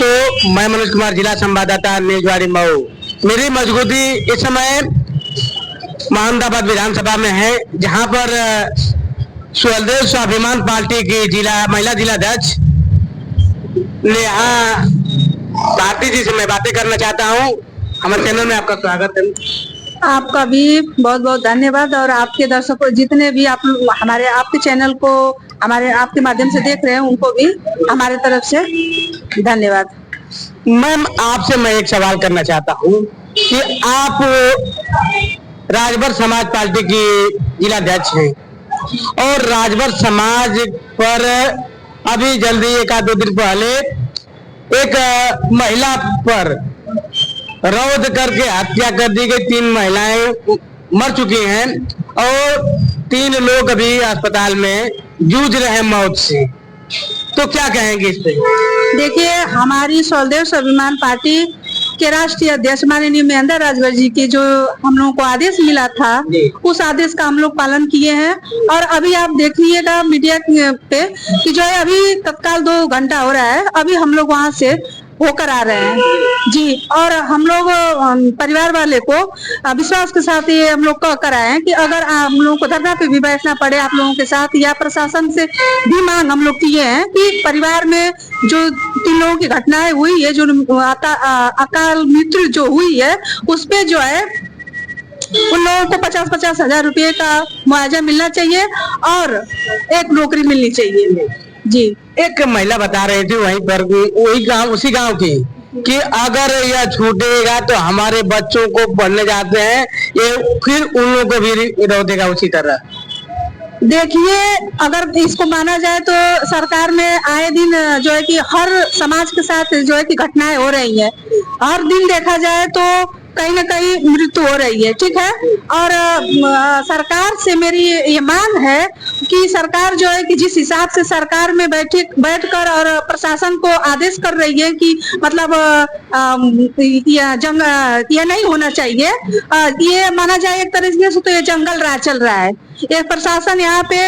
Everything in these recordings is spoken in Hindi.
दोस्तों, मैं मनोज कुमार, जिला संवाददाता न्यूज़वाड़ी मऊ। मेरी मौजूदगी इस समय मोहम्मदाबाद विधानसभा में है, जहां पर स्वदेश स्वाभिमान पार्टी की महिला जिला अध्यक्ष नेहा भारती जी से मैं बातें करना चाहता हूं। हमारे चैनल में आपका स्वागत है। आपका भी बहुत बहुत धन्यवाद। और आपके दर्शकों जितने भी आप हमारे आपके चैनल को आपके माध्यम से देख रहे हैं, उनको भी हमारे तरफ से धन्यवाद। मैम, आपसे मैं एक सवाल करना चाहता हूं कि आप राजभर समाज पार्टी की जिला अध्यक्ष हैं और राजभर समाज पर अभी जल्दी एक आध दो दिन पहले एक महिला पर रौद करके हत्या कर दी गई। 3 महिलाएं मर चुकी हैं और 3 लोग अभी अस्पताल में जूझ रहे हैं मौत से। तो क्या कहेंगे इस पे? देखिए, हमारी स्वदेश स्वाभिमान पार्टी के राष्ट्रीय अध्यक्ष माननीय महेंद्र राजभर जी के जो हम लोगों को आदेश मिला था, उस आदेश का हम लोग पालन किए हैं। और अभी आप देखिएगा मीडिया पे कि जो है अभी तत्काल 2 घंटा हो रहा है, अभी हम लोग वहाँ से होकर आ रहे हैं जी। और हम लोग परिवार वाले को विश्वास के साथ ये हम लोग कह कर आए हैं कि अगर हम लोगों को धरना पे भी बैठना पड़े आप लोगों के साथ, या प्रशासन से भी मांग हम लोग किए हैं कि परिवार में जो 3 लोगों की घटनाएं हुई है, जो अकाल मृत्यु जो हुई है, उस पे जो है उन लोगों को 50-50 हजार रुपये का मुआवजा मिलना चाहिए और एक नौकरी मिलनी चाहिए जी। एक महिला बता रही थी वहीं पर, उसी गांव की, कि अगर यह छूटेगा तो हमारे बच्चों को पढ़ने जाते हैं, ये फिर उन लोगों को भी रोकेगा उसी तरह। देखिए, अगर इसको माना जाए तो सरकार में आए दिन जो है कि हर समाज के साथ जो है कि घटनाएं हो रही है। हर दिन देखा जाए तो कहीं न कहीं मृत्यु हो रही है, ठीक है। और सरकार से मेरी ये मांग है कि सरकार जो है कि जिस हिसाब से सरकार में बैठकर और प्रशासन को आदेश कर रही है कि मतलब ये नहीं होना चाहिए, ये माना जाए एक तरीके से तो ये जंगल राज चल रहा है। ये प्रशासन यहाँ पे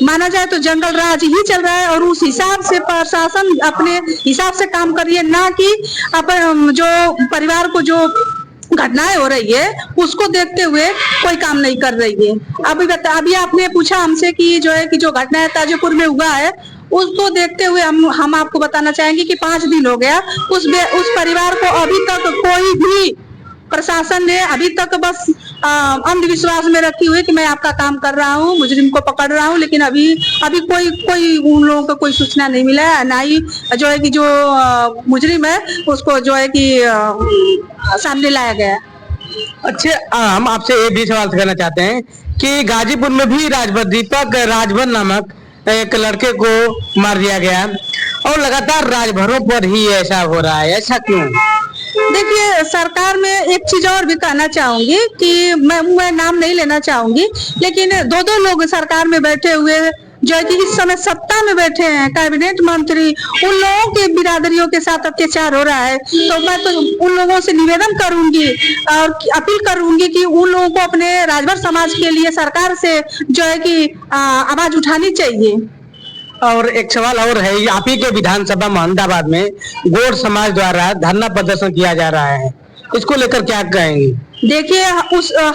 माना जाए तो जंगल राज ही चल रहा है और उस हिसाब से प्रशासन अपने हिसाब से काम करिए, ना कि अपन जो परिवार को जो घटनाएं हो रही है उसको देखते हुए कोई काम नहीं कर रही है। अभी आपने पूछा हमसे कि जो है कि जो घटना है ताजोपुर में हुआ है, उसको देखते हुए हम आपको बताना चाहेंगे कि 5 दिन हो गया उस परिवार को अभी तक कोई भी प्रशासन ने अभी तक बस अंधविश्वास में रखी हुई कि मैं आपका काम कर रहा हूँ, मुजरिम को पकड़ रहा हूँ, लेकिन अभी कोई उन लोगों को कोई सूचना नहीं मिला है, ना ही जो है कि जो मुजरिम है उसको जो है कि सामने लाया गया है। अच्छा, हम आपसे ये भी सवाल करना चाहते हैं कि गाजीपुर में भी दीपक राजभर नामक एक लड़के को मार दिया गया और लगातार राजभरों पर ही ऐसा हो रहा है, ऐसा क्यों? देखिए, सरकार में एक चीज और भी कहना चाहूंगी कि मैं नाम नहीं लेना चाहूंगी, लेकिन 2 लोग सरकार में बैठे हुए जो है कि इस समय सत्ता में बैठे हैं, कैबिनेट मंत्री, उन लोगों के बिरादरियों के साथ अत्याचार हो रहा है। तो मैं तो उन लोगों से निवेदन करूंगी और अपील करूंगी कि उन लोगों को अपने राजभर समाज के लिए सरकार से जो है कि आवाज उठानी चाहिए। और एक सवाल और है, आप ही के विधानसभा मोहम्मदाबाद में गौड़ समाज द्वारा धरना प्रदर्शन किया जा रहा है, इसको लेकर क्या कहेंगे? देखिए,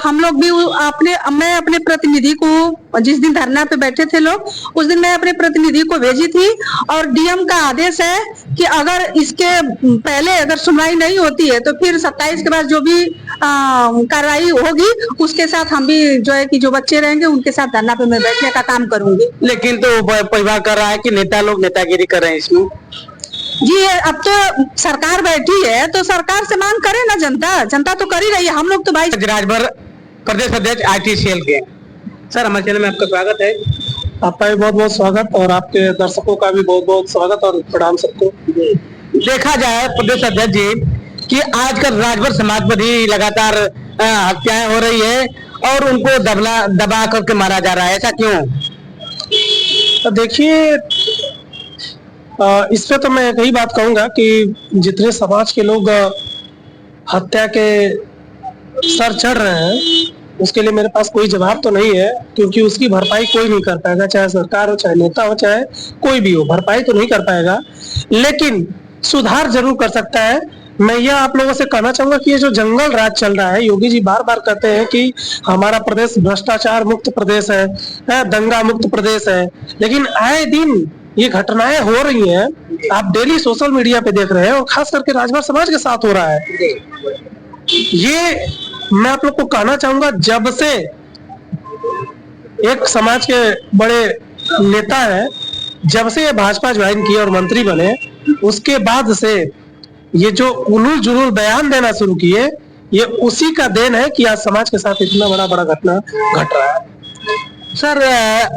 हम लोग भी मैं अपने प्रतिनिधि को, जिस दिन धरना पे बैठे थे लोग, उस दिन मैं अपने प्रतिनिधि को भेजी थी और डीएम का आदेश है कि अगर इसके पहले अगर सुनवाई नहीं होती है तो फिर 27 के बाद जो भी कार्रवाई होगी उसके साथ हम भी जो है कि जो बच्चे रहेंगे उनके साथ धरना पे मैं बैठने का काम करूंगी। लेकिन तो परिवार कर रहा है कि नेता लोग नेतागिरी कर रहे हैं इसमें। जी, अब तो सरकार बैठी है तो सरकार से मांग करे ना, जनता तो कर ही रही है। हम लोग तो भाई राजभर प्रदेश अध्यक्ष ITCL के सर, हमारे चैनल में आपका स्वागत है। आपका भी बहुत बहुत स्वागत और आपके दर्शकों का भी बहुत बहुत स्वागत और प्रणाम सबको। देखा जाए प्रदेश अध्यक्ष जी कि आजकल राजभर समाज पर ही लगातार हत्याएं हो रही है और उनको दबा करके मारा जा रहा है, ऐसा क्यों? तो देखिए, इस पे तो मैं यही बात कहूंगा कि जितने समाज के लोग हत्या के सर चढ़ रहे हैं उसके लिए मेरे पास कोई जवाब तो नहीं है, क्योंकि उसकी भरपाई कोई नहीं कर पाएगा, चाहे सरकार हो, चाहे नेता हो, चाहे कोई भी हो, भरपाई तो नहीं कर पाएगा। लेकिन सुधार जरूर कर सकता है। मैं यह आप लोगों से कहना चाहूंगा कि ये जो जंगल राज चल रहा है, योगी जी बार बार कहते हैं कि हमारा प्रदेश भ्रष्टाचार मुक्त प्रदेश है, दंगा मुक्त प्रदेश है, लेकिन आए दिन ये घटनाएं हो रही हैं, आप डेली सोशल मीडिया पे देख रहे हैं, और खास करके राजभर समाज के साथ हो रहा है। ये मैं आप लोग को कहना चाहूंगा, जब से एक समाज के बड़े नेता है, जब से ये भाजपा ज्वाइन किए और मंत्री बने, उसके बाद से ये जो उलूल जुलूल बयान देना शुरू किए, ये उसी का देन है कि आज समाज के साथ इतना बड़ा घटना घट रहा है। सर,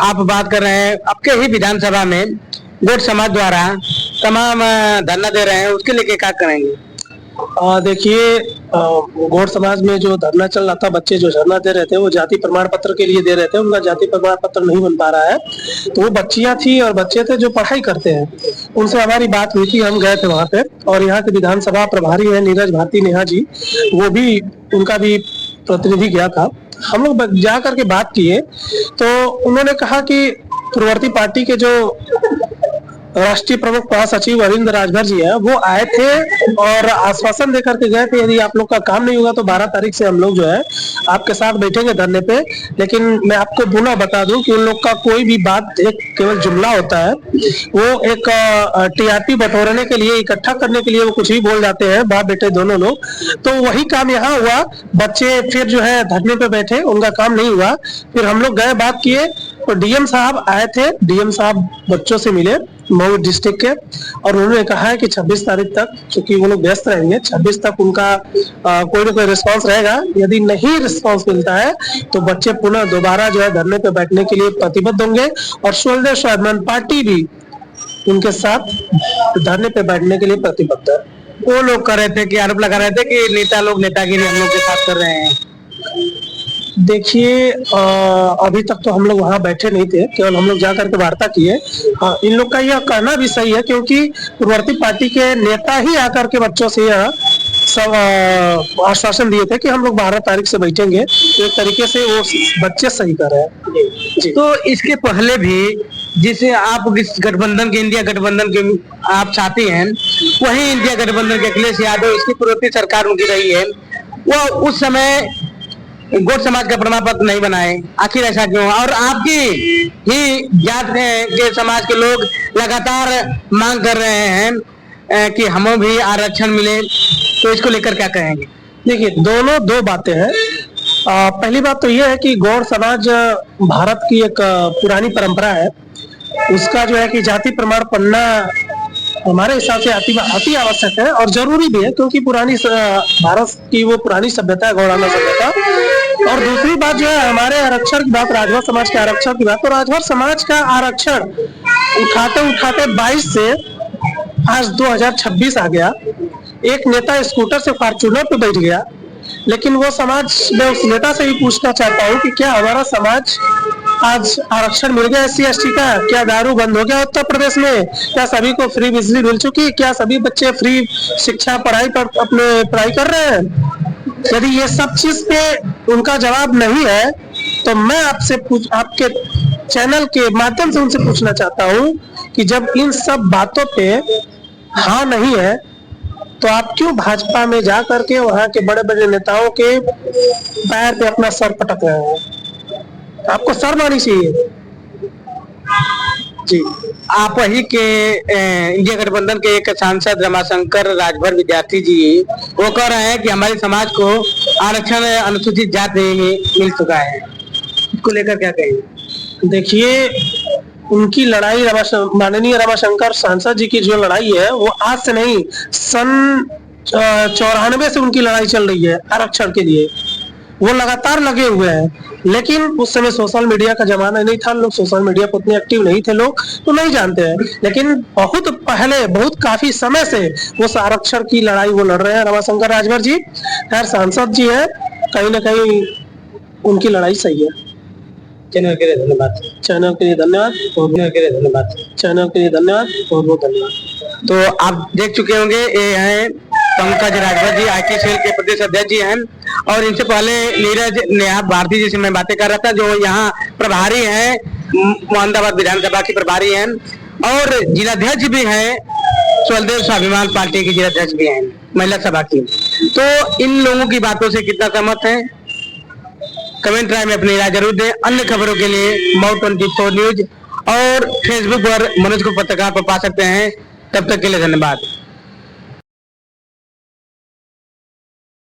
आप बात कर रहे हैं आपके ही विधानसभा में गोट समाज द्वारा तमाम धरना दे रहे हैं, उसके लिए क्या करेंगे? देखिए, गौड़ समाज में जो धरना चल रहा था, बच्चे जो धरना दे रहे थे वो जाति प्रमाण पत्र के लिए दे रहे थे, उनका जाति प्रमाण पत्र नहीं बन पा रहा है। तो वो बच्चियां थी और बच्चे थे जो पढ़ाई करते हैं, उनसे हमारी बात हुई थी, हम गए थे वहां पे, और यहाँ के विधानसभा प्रभारी है नीरज भारती नेहा जी, वो भी, उनका भी प्रतिनिधि गया था। हम लोग जा करके बात किए तो उन्होंने कहा कि पूर्ववर्ती पार्टी के जो राष्ट्रीय प्रमुख महासचिव अरविंद राजभर जी है, वो आए थे और आश्वासन देकर के गए थे, यदि आप लोग का काम नहीं होगा तो 12 तारीख से हम लोग जो है आपके साथ बैठेंगे धरने पे। लेकिन मैं आपको पुनः बता दूं कि उन लोग का कोई भी बात एक केवल जुमला होता है, वो एक टीआरपी बटोरने के लिए, इकट्ठा करने के लिए वो कुछ भी बोल जाते हैं, बाप बेटे दोनों लोग। तो वही काम यहाँ हुआ, बच्चे फिर जो है धरने पे बैठे, उनका काम नहीं हुआ। फिर हम लोग गए, बात किए, तो डीएम साहब आए थे, डीएम साहब बच्चों से मिले मऊ डिस्ट्रिक्ट के, और उन्होंने कहा है कि 26 तारीख तक, क्योंकि वो लोग व्यस्त रहेंगे, 26 तक उनका कोई ना कोई रिस्पांस रहेगा। यदि नहीं रिस्पांस मिलता है तो बच्चे पुनः दोबारा जो है धरने पे बैठने के लिए प्रतिबद्ध होंगे, और स्वदेश स्वाभिमान पार्टी भी उनके साथ धरने पे बैठने के लिए प्रतिबद्ध है। वो लोग कर रहे थे कि आरोप लगा रहे थे कि नेता लोग नेतागिरी हम लोग के साथ कर रहे हैं। देखिए, अभी तक तो हम लोग वहां बैठे नहीं थे, केवल हम लोग जाकर के वार्ता किए। इन लोग का यह कहना भी सही है, क्योंकि पूर्ववर्ती पार्टी के नेता ही आकर के बच्चों से यह सब आश्वासन दिए थे कि हम लोग 12 तारीख से बैठेंगे। तो एक तरीके से वो बच्चे सही कर रहे हैं जी। तो इसके पहले भी जिसे आप इस गठबंधन के, इंडिया गठबंधन के आप चाहती हैं, वही इंडिया गठबंधन के अखिलेश यादव, इसकी पूर्ववर्ती सरकार उनकी रही है, वो उस समय गोट समाज का प्रमाण पत्र नहीं बनाए, आखिर ऐसा क्यों? और आपकी ही जात के समाज के लोग लगातार मांग कर रहे हैं कि हमें भी आरक्षण मिले, तो इसको लेकर क्या कहेंगे? देखिए, दोनों दो बातें हैं। पहली बात तो यह है कि गौड़ समाज भारत की एक पुरानी परंपरा है, उसका जो है कि जाति प्रमाण पन्ना हमारे हिसाब से अति आवश्यक है और जरूरी भी है, क्योंकि पुरानी भारत की वो पुरानी सभ्यता है, गौड़ाना सभ्यता। और दूसरी बात जो है, हमारे आरक्षण की बात, राजभर समाज के आरक्षण की बात, तो राजभर समाज का आरक्षण उठाते उठाते 22 से आज 2026 आ गया। एक नेता स्कूटर से फॉर्च्यूनर पे बैठ गया, लेकिन वो समाज, मैं उस नेता से भी पूछना चाहता हूँ कि क्या हमारा समाज आज आरक्षण मिल गया SC/ST का? क्या दारू बंद हो गया उत्तर प्रदेश में? क्या सभी को फ्री बिजली मिल चुकी? क्या सभी बच्चे फ्री शिक्षा पढ़ाई पर अपने पढ़ाई कर रहे हैं? यदि ये सब चीज पे उनका जवाब नहीं है, तो मैं आपसे आपके चैनल के माध्यम से उनसे पूछना चाहता हूँ कि जब इन सब बातों पे हाँ नहीं है, तो आप क्यों भाजपा में जा करके वहां के बड़े बड़े नेताओं के पैर पे अपना सर पटक रहे हैं? आपको शर्म आनी चाहिए जी। आप ही के इंडिया गठबंधन के एक सांसद रमाशंकर राजभर विद्यार्थी जी, वो कह रहे हैं कि हमारे समाज को आरक्षण अनुसूचित जाति में मिल चुका है, इसको लेकर क्या कहेंगे? देखिए, उनकी लड़ाई माननीय रमाशंकर सांसद जी की जो लड़ाई है, वो आज से नहीं, सन 94 से उनकी लड़ाई चल रही है आरक्षण के लिए। वो लगातार लगे हुए हैं, लेकिन उस समय सोशल मीडिया का जमाना नहीं था, लोग सोशल मीडिया पर उतने एक्टिव नहीं थे, लोग तो नहीं जानते हैं। लेकिन बहुत पहले, बहुत काफी समय से वो आरक्षण की लड़ाई वो लड़ रहे हैं रमाशंकर राजभर जी। खैर, सांसद जी है, कहीं ना कहीं उनकी लड़ाई सही है। चैनल के लिए धन्यवाद। चैनल के लिए धन्यवाद। चैनल के लिए धन्यवाद। चैनल के लिए धन्यवाद, बहुत बहुत धन्यवाद। तो आप देख चुके होंगे, ये हैं पंकज राजभर जी, IT सेल के प्रदेश अध्यक्ष जी हैं, और इनसे पहले नीरज नेहा भारती जी से मैं बातें कर रहा था, जो यहाँ प्रभारी हैं, मोहम्मदाबाद विधानसभा की प्रभारी हैं। और जिलाध्यक्ष भी हैं, स्वदेव स्वाभिमान पार्टी के जिलाध्यक्ष भी हैं महिला सभा की। तो इन लोगों की बातों से कितना सहमत है, कमेंट राय में अपनी राय जरूर दें। अन्य खबरों के लिए मऊ 24 न्यूज और फेसबुक पर मनोज को पत्रकार पर पा सकते हैं। तब तक के लिए धन्यवाद।